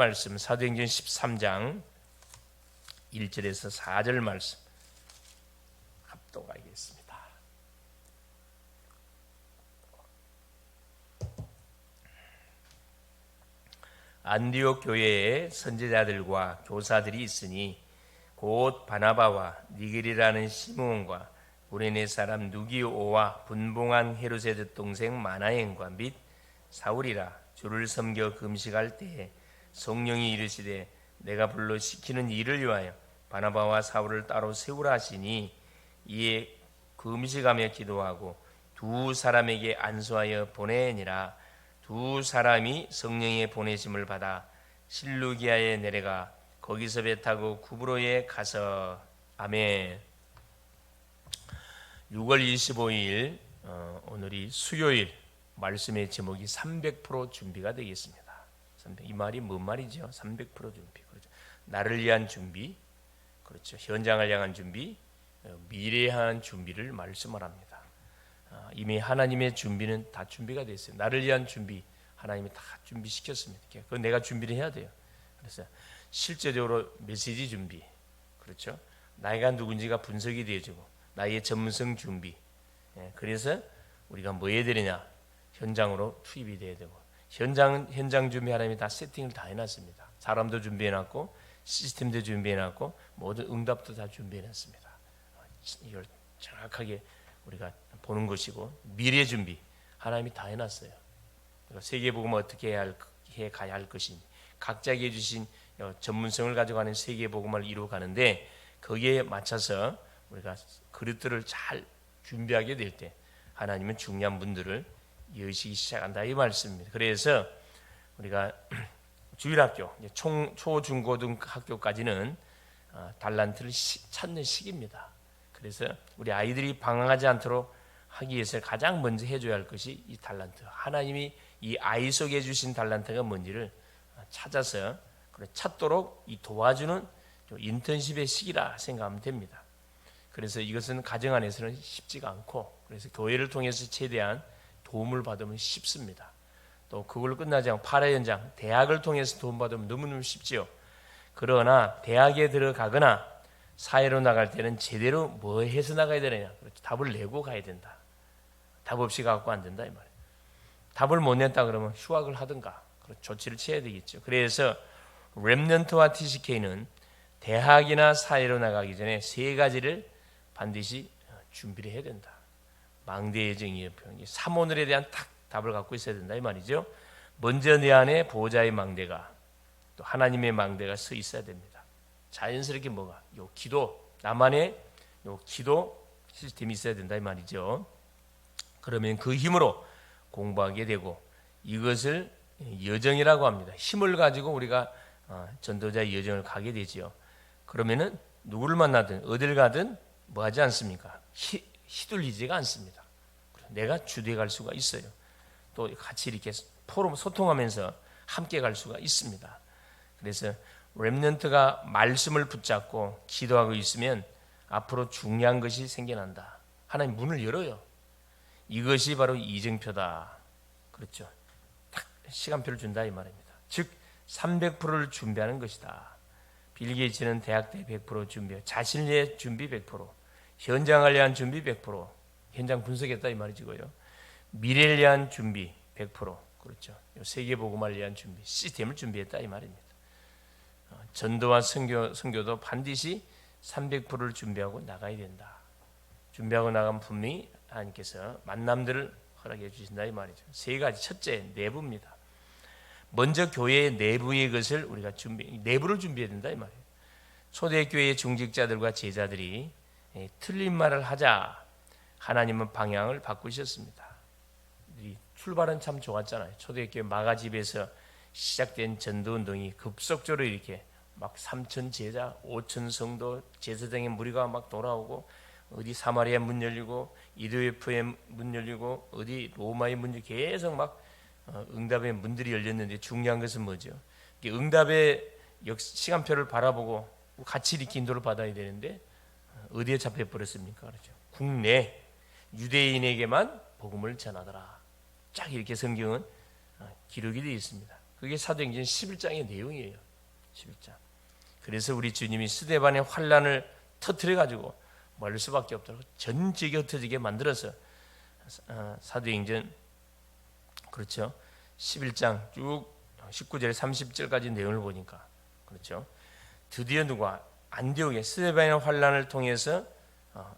말씀 사도행전 13장 1절에서 4절 말씀 합독하겠습니다. 안디옥 교회에 선지자들과 교사들이 있으니 곧 바나바와 니겔이라는 시므온과 구레네 사람 누기오와 분봉한 헤로세드 동생 마나엔과 및 사울이라. 주를 섬겨 금식할 때에 성령이 이르시되 내가 불러 시키는 일을 위하여 바나바와 사울을 따로 세우라 하시니 이에 금식하며 기도하고 두 사람에게 안수하여 보내니라. 두 사람이 성령의 보내심을 받아 실루기아에 내려가 거기서 배 타고 구브로에 가서. 아멘. 6월 25일 오늘이 수요일, 말씀의 제목이 300% 준비가 되겠습니다. 이 말이 뭔 말이죠? 300% 준비. 그렇죠. 나를 위한 준비, 그렇죠. 현장을 향한 준비, 미래에 향한 준비를 말씀을 합니다. 이미 하나님의 준비는 다 준비가 되어 있어요. 나를 위한 준비, 하나님이 다 준비시켰습니다. 그건 내가 준비를 해야 돼요. 그래서 실제적으로 메시지 준비, 그렇죠. 나이가 누군지가 분석이 되어지고 나의 전문성 준비. 그래서 우리가 뭐 해야 되느냐? 현장으로 투입이 돼야 되고, 현장 준비 하나님이 다 세팅을 다 해놨습니다. 사람도 준비해놨고 시스템도 준비해놨고 모든 응답도 다 준비해놨습니다. 이걸 정확하게 우리가 보는 것이고, 미래 준비 하나님이 다 해놨어요. 세계복음을 어떻게 해 가야 할 것인지, 각자에게 주신 전문성을 가져가는 세계복음을 이루어가는데, 거기에 맞춰서 우리가 그릇들을 잘 준비하게 될 때 하나님은 중요한 분들을 여시기 시작한다, 이 말씀입니다. 그래서 우리가 주일학교, 초, 중, 고등 학교까지는 달란트를 찾는 시기입니다. 그래서 우리 아이들이 방황하지 않도록 하기 위해서 가장 먼저 해줘야 할 것이 이 달란트. 하나님이 이 아이 속에 주신 달란트가 뭔지를 찾아서 찾도록 이 도와주는 인턴십의 시기라 생각하면 됩니다. 그래서 이것은 가정 안에서는 쉽지가 않고, 그래서 교회를 통해서 최대한 도움을 받으면 쉽습니다. 또 그걸로 끝나지 않고 파라 현장, 대학을 통해서 도움받으면 너무너무 쉽지요. 그러나 대학에 들어가거나 사회로 나갈 때는 제대로 뭐 해서 나가야 되느냐, 답을 내고 가야 된다. 답 없이 갖고 안 된다, 이 말이에요. 답을 못 냈다 그러면 휴학을 하든가 조치를 취해야 되겠죠. 그래서 렘넌트와 TCK는 대학이나 사회로 나가기 전에 세 가지를 반드시 준비를 해야 된다. 망대의 정의의 표현, 삼오늘에 대한 답을 갖고 있어야 된다, 이 말이죠. 먼저 내 안에 보호자의 망대가, 또 하나님의 망대가 서 있어야 됩니다. 자연스럽게 뭐가? 요 기도, 나만의 요 기도 시스템이 있어야 된다, 이 말이죠. 그러면 그 힘으로 공부하게 되고, 이것을 여정이라고 합니다. 힘을 가지고 우리가 전도자의 여정을 가게 되죠. 그러면은 누구를 만나든 어딜 가든 뭐 하지 않습니까? 휘둘리지가 않습니다. 내가 주도해 갈 수가 있어요. 또 같이 이렇게 포럼 소통하면서 함께 갈 수가 있습니다. 그래서 렘넌트가 말씀을 붙잡고 기도하고 있으면 앞으로 중요한 것이 생겨난다. 하나님 문을 열어요. 이것이 바로 이정표다. 그렇죠. 딱 시간표를 준다, 이 말입니다. 즉 300%를 준비하는 것이다. 빌 게이츠는 대학 때 100% 준비해, 자신을 위해 준비 100%, 현장을 위한 준비 100%, 현장 분석했다, 이 말이지고요. 미래를 위한 준비 100%, 그렇죠. 세계복음을 위한 준비, 시스템을 준비했다, 이 말입니다. 전도와 선교도 반드시 300%를 준비하고 나가야 된다. 준비하고 나가면 분명히 하나님께서 만남들을 허락해 주신다, 이 말이죠. 세 가지. 첫째, 내부입니다. 먼저 교회의 내부의 것을 우리가 내부를 준비해야 된다, 이 말이에요. 초대교회의 중직자들과 제자들이 틀린 말을 하자 하나님은 방향을 바꾸셨습니다. 출발은 참 좋았잖아요. 초대교회 마가집에서 시작된 전도운동이 급속도로 이렇게 막 3,000 제자, 5,000 성도, 제사장의 무리가 막 돌아오고, 어디 사마리아 문 열리고, 이두에프의 문 열리고, 어디 로마의 문 열리고, 계속 막 응답의 문들이 열렸는데, 중요한 것은 뭐죠? 응답의 시간표를 바라보고 같이 이렇게 인도를 받아야 되는데 어디에 잡혀버렸습니까? 그렇죠. 국내 유대인에게만 복음을 전하더라. 쫙 이렇게 성경은 기록이 되어 있습니다. 그게 사도행전 11장의 내용이에요. 11장. 그래서 우리 주님이 스데반의 환란을 터뜨려 가지고 뭘 수밖에 없도록 전 지역에 흩어지게 만들어서 사도행전 그렇죠. 11장 쭉 19절 30절까지 내용을 보니까 그렇죠. 드디어 누가 안디옥의 스데반의 환란을 통해서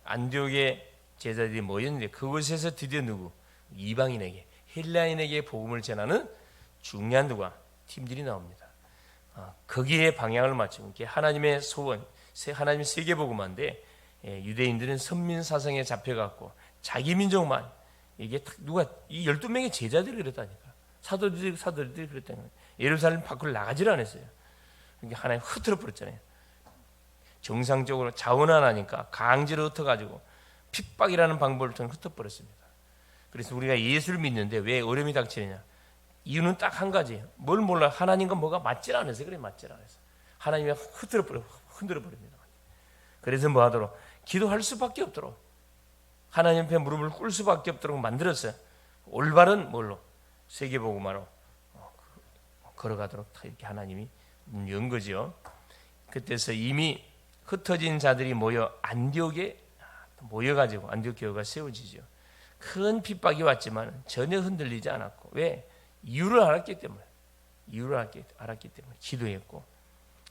안디옥의 제자들이 모였는데 그곳에서 드디어 누구 이방인에게 헬라인에게 복음을 전하는 중요한 누가 팀들이 나옵니다. 거기에 방향을 맞추고 하나님의 소원, 하나님의 세계 복음화인데 유대인들은 선민 사상에 잡혀갖고 자기 민족만 이게 누가 이 12명의 제자들이 그랬다니까. 사도들이 그랬다니까. 예루살렘 밖으로 나가질 않았어요. 이게 하나님 흐트러 버렸잖아요. 정상적으로 자원하나니까 강제로 흩어가지고 핍박이라는 방법을 통해 흩어버렸습니다. 그래서 우리가 예수를 믿는데 왜 어려움이 닥치느냐? 이유는 딱 한 가지예요. 뭘 몰라? 하나님과 뭐가 맞질 않아서 그래. 맞질 않아서 하나님이 흔들어 버립니다. 그래서 뭐 하도록? 기도할 수밖에 없도록 하나님 앞에 무릎을 꿇을 수밖에 없도록 만들었어요. 올바른 뭘로? 세계복음화로 걸어가도록 이렇게 하나님이 연 거죠. 그때서 이미 흩어진 자들이 모여 안디옥에 모여가지고 안디옥 교회가 세워지죠. 큰 핍박이 왔지만 전혀 흔들리지 않았고 왜? 이유를 알았기 때문에 기도했고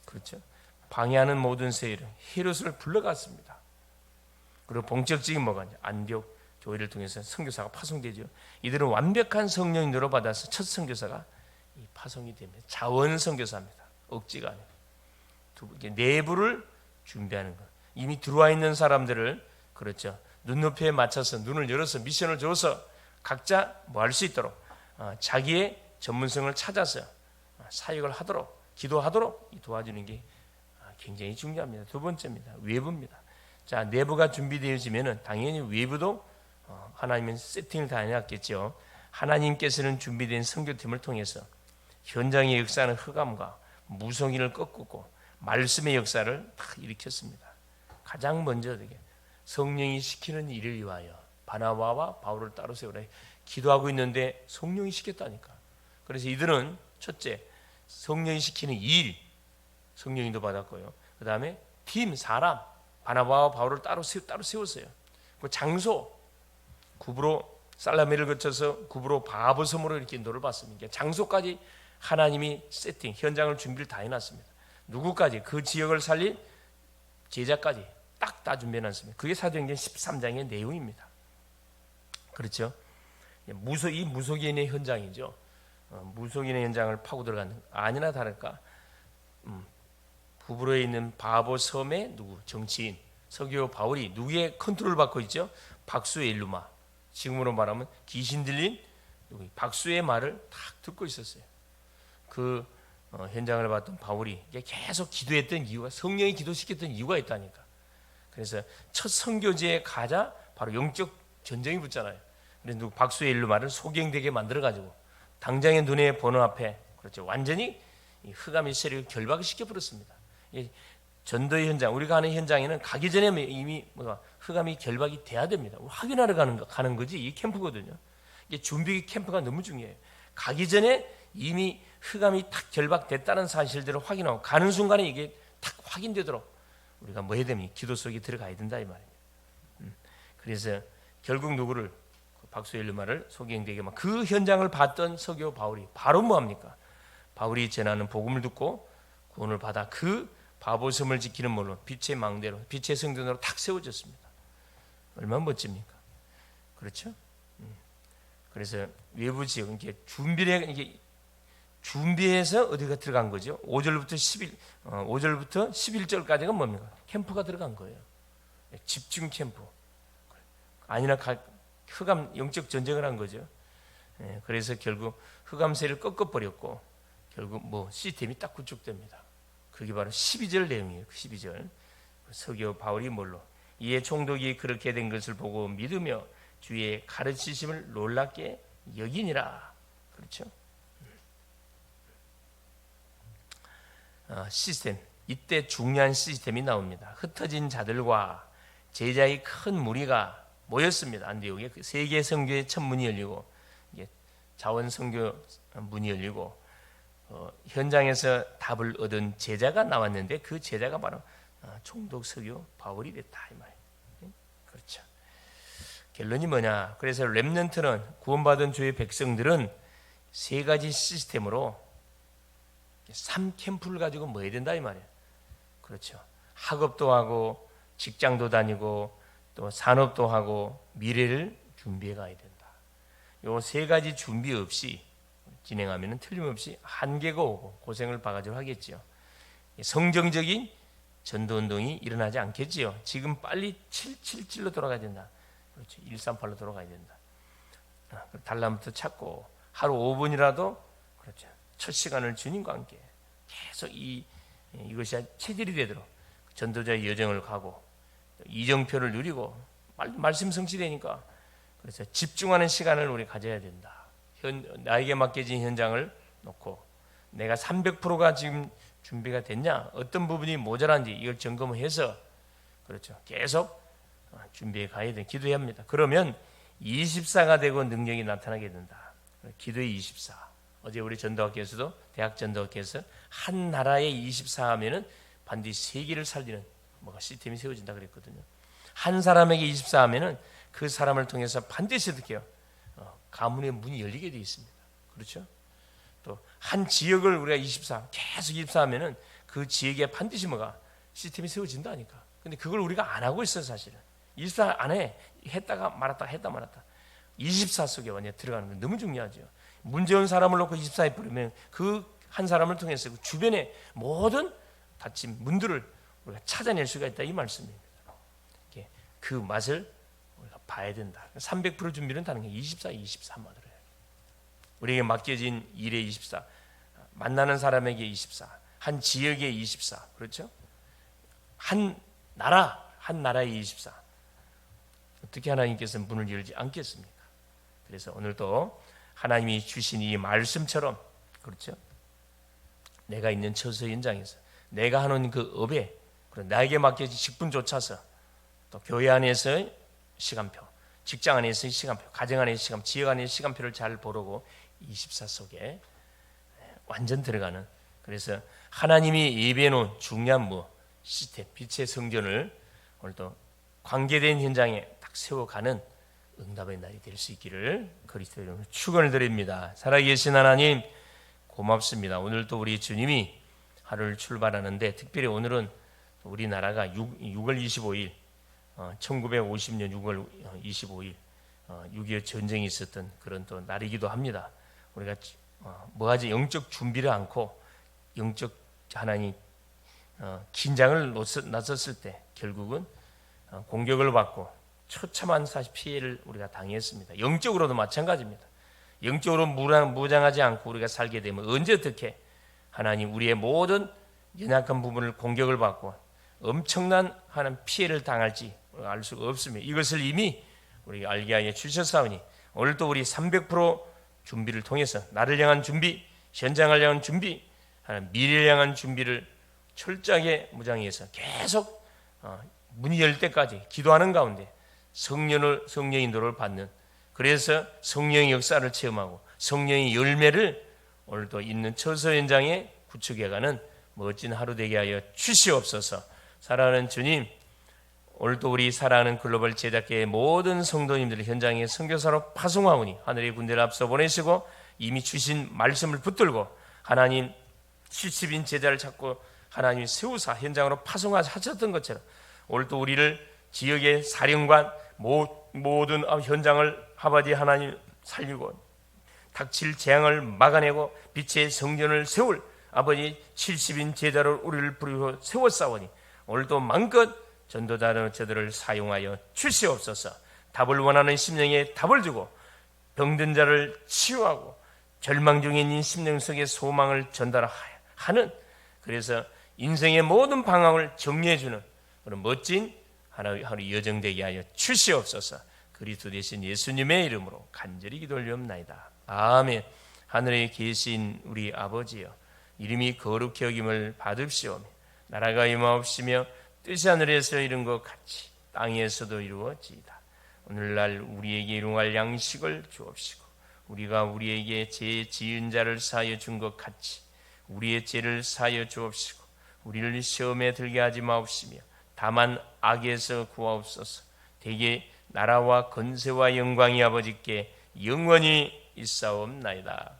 그렇죠. 방해하는 모든 세력은 헤롯을 불러갔습니다. 그리고 본격적인 뭐가 안디옥 교회를 통해서 선교사가 파송되죠. 이들은 완벽한 성령인으로 받아서 첫 선교사가 파송이 됩니다. 자원 선교사입니다. 억지가 아니라 내부를 준비하는 것. 이미 들어와 있는 사람들을 그렇죠. 눈높이에 맞춰서 눈을 열어서 미션을 줘서 각자 뭐 할 수 있도록 자기의 전문성을 찾아서 사역을 하도록 기도하도록 도와주는 게 굉장히 중요합니다. 두 번째입니다. 외부입니다. 자, 내부가 준비되어지면은 당연히 외부도 하나님은 세팅을 다 해놨겠죠. 하나님께서는 준비된 선교팀을 통해서 현장의 역사는 흑암과 무성의를 꺾고 말씀의 역사를 다 일으켰습니다. 가장 먼저 성령이 시키는 일을 위하여 바나바와 바울을 따로 세우라 기도하고 있는데 성령이 시켰다니까. 그래서 이들은 첫째 성령이 시키는 일 성령인도 받았고요. 그 다음에 팀 사람 바나바와 바울을 따로 세웠어요. 그 장소 구브로 살라메를 거쳐서 구브로 바보섬으로 이렇게 인도를 받습니다. 장소까지 하나님이 세팅 현장을 준비를 다 해놨습니다. 누구까지 그 지역을 살릴 제자까지 딱 다 준비해놨습니다. 그게 사도행전 13장의 내용입니다. 그렇죠? 이 무속인의 현장이죠. 무속인의 현장을 파고 들어가는 아니나 다를까 구브로에 있는 바보 섬의 누구 정치인 서기오 바울이 누구의 컨트롤을 받고 있죠? 박수엘루마 지금으로 말하면 귀신 들린 박수의 말을 딱 듣고 있었어요. 그 현장을 봤던 바울이 계속 기도했던 이유가 성령이 기도시켰던 이유가 있다니까. 그래서 첫 선교지에 가자 바로 영적 전쟁이 붙잖아요. 그래서 박수엘루마를 소경되게 만들어 가지고 당장의 눈에 보는 앞에 그렇죠. 완전히 흑암의 세력을 결박시켜 버렸습니다. 전도의 현장, 우리가 하는 현장에는 가기 전에 이미 흑암이 결박이 돼야 됩니다. 확인하러 가는 거지 이 캠프거든요. 이게 준비 캠프가 너무 중요해요. 가기 전에 이미 흑암이 탁 결박됐다는 사실들을 확인하고 가는 순간에 이게 탁 확인되도록 우리가 뭐 해야 됩니까? 기도 속에 들어가야 된다 이 말이에요. 그래서 결국 누구를 박수엘루마를 소경되게 그 현장을 봤던 서기오 바울이 바로 뭐 합니까? 바울이 전하는 복음을 듣고 구원을 받아 그 바보섬을 지키는 물론 빛의 망대로 빛의 성전으로 탁 세워졌습니다. 얼마나 멋집니까? 그렇죠? 그래서 외부 지역 이게 준비해서 어디가 들어간 거죠? 5절부터 11절까지가 뭡니까? 캠프가 들어간 거예요. 집중 캠프. 아니나 흑암 영적 전쟁을 한 거죠. 그래서 결국 흑암세를 꺾어버렸고 결국 시스템이 딱 구축됩니다. 그게 바로 12절 내용이에요. 12절. 서기오 바울이 뭘로? 이에 총독이 그렇게 된 것을 보고 믿으며 주의 가르치심을 놀랍게 여기니라. 그렇죠? 시스템. 이때 중요한 시스템이 나옵니다. 흩어진 자들과 제자의 큰 무리가 모였습니다. 안디옥에 세계 선교의 첫 문이 열리고 자원 선교 문이 열리고 현장에서 답을 얻은 제자가 나왔는데 그 제자가 바로 총독 서교 바울이 됐다 이 말이에요. 그렇죠. 결론이 뭐냐? 그래서 렘넌트는 구원받은 주의 백성들은 세 가지 시스템으로 3캠프를 가지고 뭐 해야 된다 이 말이에요. 그렇죠. 학업도 하고 직장도 다니고 또 산업도 하고 미래를 준비해 가야 된다. 요 세 가지 준비 없이 진행하면 틀림없이 한계가 오고 고생을 바가지로 하겠지요. 성정적인 전도운동이 일어나지 않겠지요. 지금 빨리 777로 돌아가야 된다. 그렇죠. 138로 돌아가야 된다. 달라붙어 찾고 하루 5분이라도 그렇죠. 첫 시간을 주님과 함께 계속 이것이 체질이 되도록 전도자의 여정을 가고 이정표를 누리고 말씀 성취되니까 그래서 집중하는 시간을 우리 가져야 된다. 나에게 맡겨진 현장을 놓고 내가 300%가 지금 준비가 됐냐, 어떤 부분이 모자란지 이걸 점검해서 그렇죠. 계속 준비해 가야 돼. 기도해야 합니다. 그러면 24가 되고 능력이 나타나게 된다. 기도의 24. 어제 우리 전도학교에서도 대학 전도학교에서 한 나라에 24 하면은 반드시 세계를 살리는 뭐가 시스템이 세워진다 그랬거든요. 한 사람에게 24 하면은 그 사람을 통해서 반드시 어떻게 해요? 가문의 문이 열리게 되어 있습니다. 그렇죠? 또 한 지역을 우리가 24 계속 24 하면은 그 지역에 반드시 뭐가 시스템이 세워진다니까. 근데 그걸 우리가 안 하고 있어요, 사실은. 24 안 해. 했다가 말았다 했다 말았다. 24 속에 완전 들어가는 건 너무 중요하죠. 문제 온 사람을 놓고 24에 뿌리면 그 한 사람을 통해서 그 주변의 모든 닫힌 문들을 우리가 찾아낼 수가 있다 이 말씀입니다. 그 맛을 우리가 봐야 된다. 300% 준비는 다른 게 24, 23 만으로 해요. 우리에게 맡겨진 일의 24, 만나는 사람에게 24, 한 지역에 24, 그렇죠? 한 나라에 24. 어떻게 하나님께서는 문을 열지 않겠습니까? 그래서 오늘도 하나님이 주신 이 말씀처럼 그렇죠? 내가 있는 처소 현장에서 내가 하는 그 업에 나에게 맡겨진 직분조차서 또 교회 안에서의 시간표, 직장 안에서의 시간표, 가정 안에서의 시간표, 지역 안에서의 시간표를 잘 보려고 24 속에 완전 들어가는, 그래서 하나님이 예비해 놓은 중요한 시스템, 빛의 성전을 오늘도 관계된 현장에 딱 세워가는 응답의 날이 될 수 있기를 그리스도 이름으로 축원을 드립니다. 살아계신 하나님 고맙습니다. 오늘도 우리 주님이 하루를 출발하는데 특별히 오늘은 우리나라가 6월 25일 1950년 6월 25일 6.25 전쟁이 있었던 그런 또 날이기도 합니다. 우리가 뭐하지 영적 준비를 않고 영적 하나님 긴장을 나섰을 때 결국은 공격을 받고 처참한 피해를 우리가 당했습니다. 영적으로도 마찬가지입니다. 영적으로 무장하지 않고 우리가 살게 되면 언제 어떻게 하나님 우리의 모든 연약한 부분을 공격을 받고 엄청난 하나님 피해를 당할지 알 수가 없습니다. 이것을 이미 우리가 알게 하여 주셨사오니 오늘도 우리 300% 준비를 통해서 나를 향한 준비, 현장을 향한 준비, 하나님 미래를 향한 준비를 철저하게 무장해서 계속 문이 열 때까지 기도하는 가운데 성령의 인도를 받는, 그래서 성령의 역사를 체험하고 성령의 열매를 오늘도 있는 처소 현장에 구축해가는 멋진 하루 되게 하여 주시옵소서. 사랑하는 주님, 오늘도 우리 사랑하는 글로벌 제작계의 모든 성도님들을 현장에 선교사로 파송하오니 하늘의 군대를 앞서 보내시고 이미 주신 말씀을 붙들고 하나님 70인 제자를 찾고 하나님 세우사 현장으로 파송하셨던 것처럼 오늘도 우리를 지역의 사령관 모든 현장을 하바디 하나님 살리고 닥칠 재앙을 막아내고 빛의 성전을 세울 아버지 70인 제자로 우리를 부르고 세웠사오니 오늘도 마음껏 전도자들을 사용하여 주시옵소서. 답을 원하는 심령에 답을 주고 병든 자를 치유하고 절망 중에 있는 심령 속에 소망을 전달하는, 그래서 인생의 모든 방황을 정리해주는 그런 멋진 하루 여정되게 하여 주시옵소서. 그리스도 되신 예수님의 이름으로 간절히 기도 올리옵나이다. 아멘. 하늘에 계신 우리 아버지여, 이름이 거룩히 여김을 받으시오며 나라가 임하옵시며 뜻이 하늘에서 이룬 것 같이 땅에서도 이루어지이다. 오늘날 우리에게 일용할 양식을 주옵시고 우리가 우리에게 죄 지은 자를 사하여 준 것 같이 우리의 죄를 사하여 주옵시고 우리를 시험에 들게 하지 마옵시며 다만 악에서 구하옵소서. 대개 나라와 건세와 영광이 아버지께 영원히 있사옵나이다.